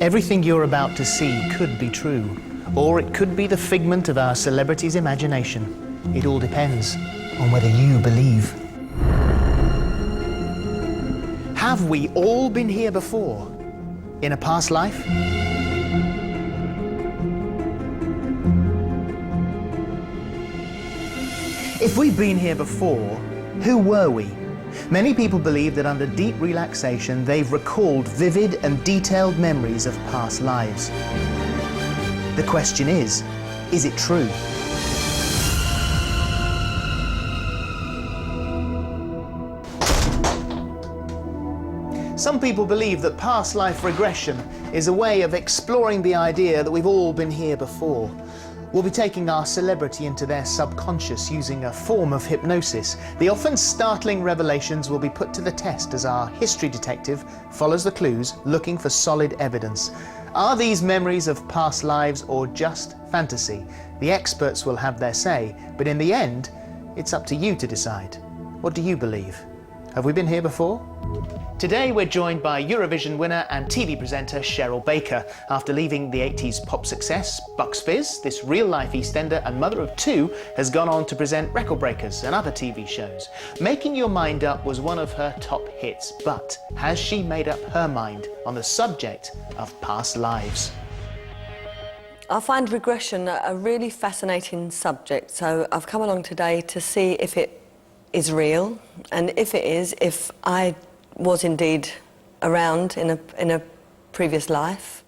Everything you're about to see could be true, or it could be the figment of our celebrity's imagination. It all depends on whether you believe. Have we all been here before? In a past life? If we've been here before, who were we? Many people believe that under deep relaxation, they've recalled vivid and detailed memories of past lives. The question is it true? Some people believe that past life regression is a way of exploring the idea that we've all been here before. We'll be taking our celebrity into their subconscious using a form of hypnosis. The often startling revelations will be put to the test as our history detective follows the clues, looking for solid evidence. Are these memories of past lives or just fantasy? The experts will have their say, but in the end, it's up to you to decide. What do you believe? Have we been here before? Today we're joined by Eurovision winner and TV presenter Cheryl Baker. After leaving the 80s pop success Bucks Fizz, this real-life EastEnder and mother of two has gone on to present Record Breakers and other TV shows. Making Your Mind Up was one of her top hits, but has she made up her mind on the subject of past lives? I find regression a really fascinating subject, so I've come along today to see if it is real, and if it is, if I was indeed around in a previous life.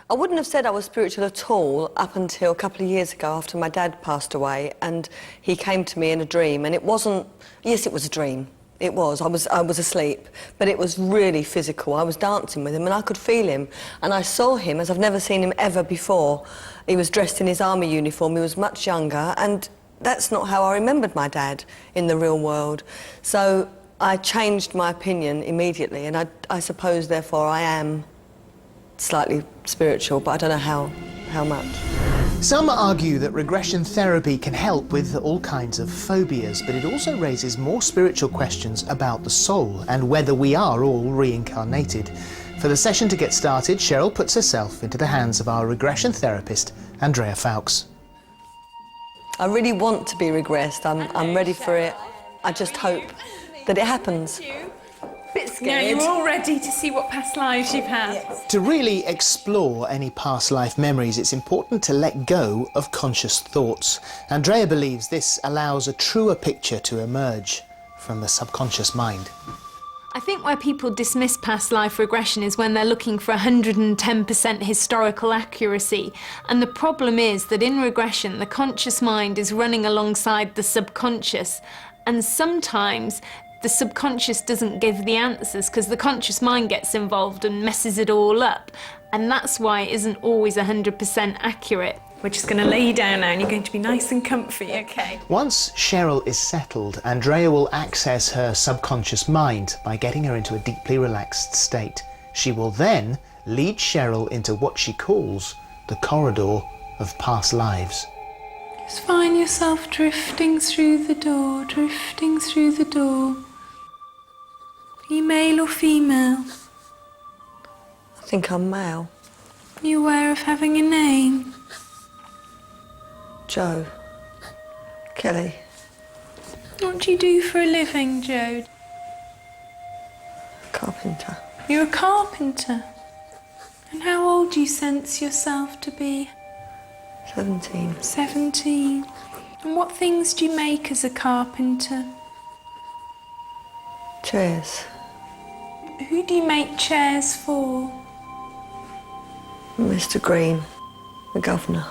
I wouldn't have said I was spiritual at all up until a couple of years ago after my dad passed away, and he came to me in a dream, and it wasn't... Yes, it was a dream. It was. I was asleep, but it was really physical. I was dancing with him and I could feel him, and I saw him as I've never seen him ever before. He was dressed in his army uniform, he was much younger, and that's not how I remembered my dad in the real world. So I changed my opinion immediately, and I suppose, therefore, I am slightly spiritual, but I don't know how much. Some argue that regression therapy can help with all kinds of phobias, but it also raises more spiritual questions about the soul and whether we are all reincarnated. For the session to get started, Cheryl puts herself into the hands of our regression therapist, Andrea Fowkes. I really want to be regressed. I'm ready for it. I just hope that it happens. Bit scared. No, you're all ready to see what past lives you've had. Yes. To really explore any past life memories, it's important to let go of conscious thoughts. Andrea believes this allows a truer picture to emerge from the subconscious mind. I think where people dismiss past life regression is when they're looking for 110% historical accuracy. And the problem is that in regression, the conscious mind is running alongside the subconscious. And sometimes the subconscious doesn't give the answers because the conscious mind gets involved and messes it all up. And that's why it isn't always 100% accurate. We're just going to lay you down now and you're going to be nice and comfy, OK? Once Cheryl is settled, Andrea will access her subconscious mind by getting her into a deeply relaxed state. She will then lead Cheryl into what she calls the corridor of past lives. Just find yourself drifting through the door, drifting through the door. Are you male or female? I think I'm male. Are you aware of having a name? Joe. Kelly. What do you do for a living, Joe? Carpenter. You're a carpenter. And how old do you sense yourself to be? 17. 17. And what things do you make as a carpenter? Chairs. Who do you make chairs for? Mr. Green, the governor.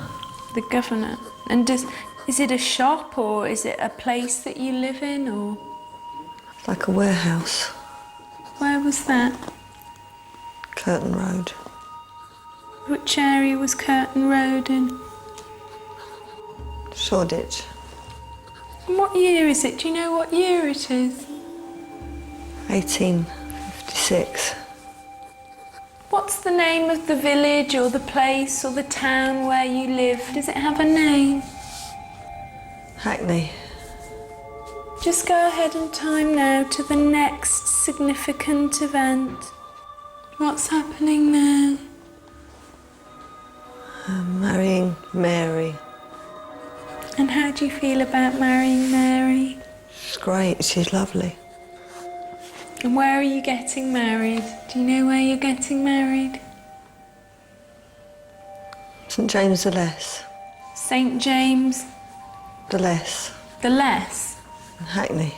The governor. And is it a shop or is it a place that you live in, or? It's like a warehouse. Where was that? Curtin Road. Which area was Curtin Road in? Shoreditch. And what year is it? Do you know what year it is? 1856. What's the name of the village or the place or the town where you live? Does it have a name? Hackney. Just go ahead and time now to the next significant event. What's happening now? Marrying Mary. And how do you feel about marrying Mary? She's great, she's lovely. And where are you getting married? Do you know where you're getting married? St James the Less. St James The Less. the Less. In Hackney.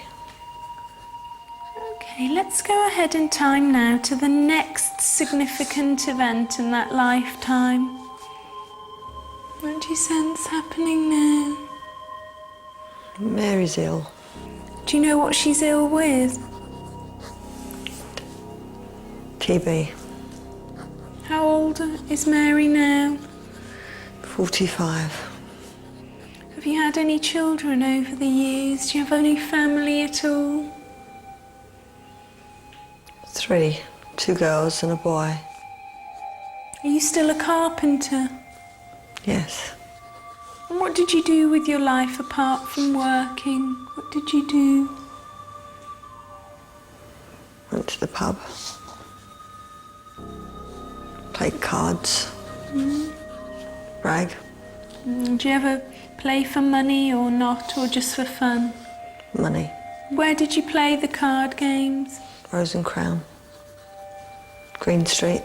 Okay, let's go ahead in time now to the next significant event in that lifetime. What do you sense happening now? Mary's ill. Do you know what she's ill with? TB. How old is Mary now? 45. Have you had any children over the years? Do you have any family at all? 3. 2 girls and a boy. Are you still a carpenter? Yes. And what did you do with your life apart from working? What did you do? Went to the pub. Played cards. Brag. Do you ever play for money or not, or just for fun? Money. Where did you play the card games? Rose and Crown. Green Street.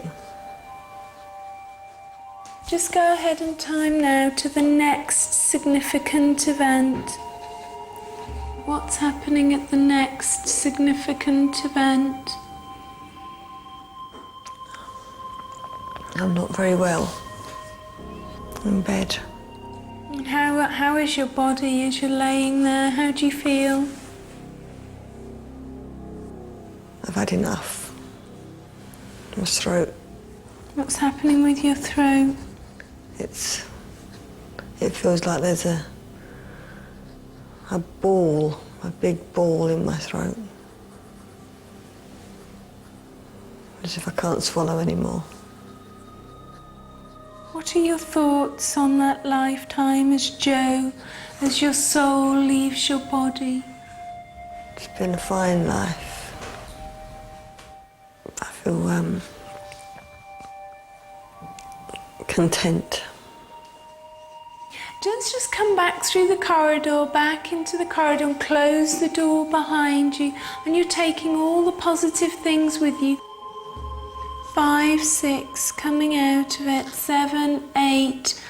Just go ahead in time now to the next significant event. What's happening at the next significant event? I'm not very well. In bed. And how is your body as you're laying there? How do you feel? I've had enough. My throat. What's happening with your throat? It feels like there's a ball, a big ball in my throat. As if I can't swallow anymore. What are your thoughts on that lifetime as Joe, as your soul leaves your body? It's been a fine life. I feel content. Just come back through the corridor, back into the corridor, and close the door behind you. And you're taking all the positive things with you. 5, 6, coming out of it. 7, 8,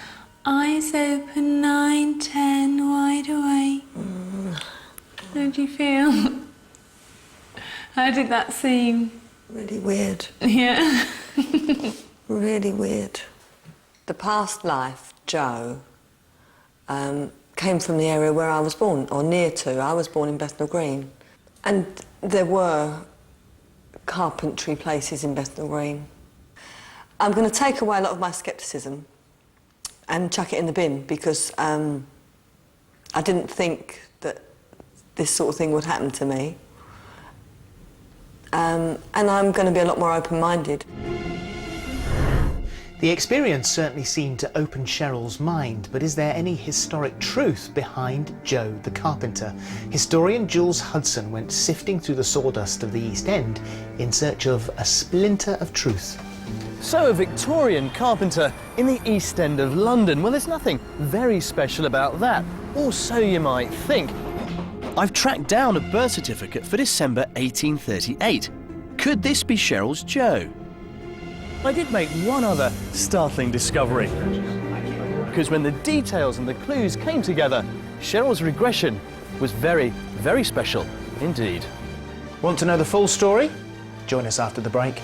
eyes open. 9, 10, wide awake. How do you feel? How did that seem? Really weird. Yeah. Really weird. The past life, Joe, came from the area where I was born, or near to. I was born in Bethnal Green. And there were carpentry places in Bethnal Green. I'm going to take away a lot of my scepticism and chuck it in the bin because I didn't think that this sort of thing would happen to me. And I'm going to be a lot more open-minded. The experience certainly seemed to open Cheryl's mind, but is there any historic truth behind Joe the Carpenter? Historian Jules Hudson went sifting through the sawdust of the East End in search of a splinter of truth. So, a Victorian carpenter in the East End of London. Well, there's nothing very special about that, or so you might think. I've tracked down a birth certificate for December 1838. Could this be Cheryl's Joe? I did make one other startling discovery. Because when the details and the clues came together, Cheryl's regression was very, very special indeed. Want to know the full story? Join us after the break.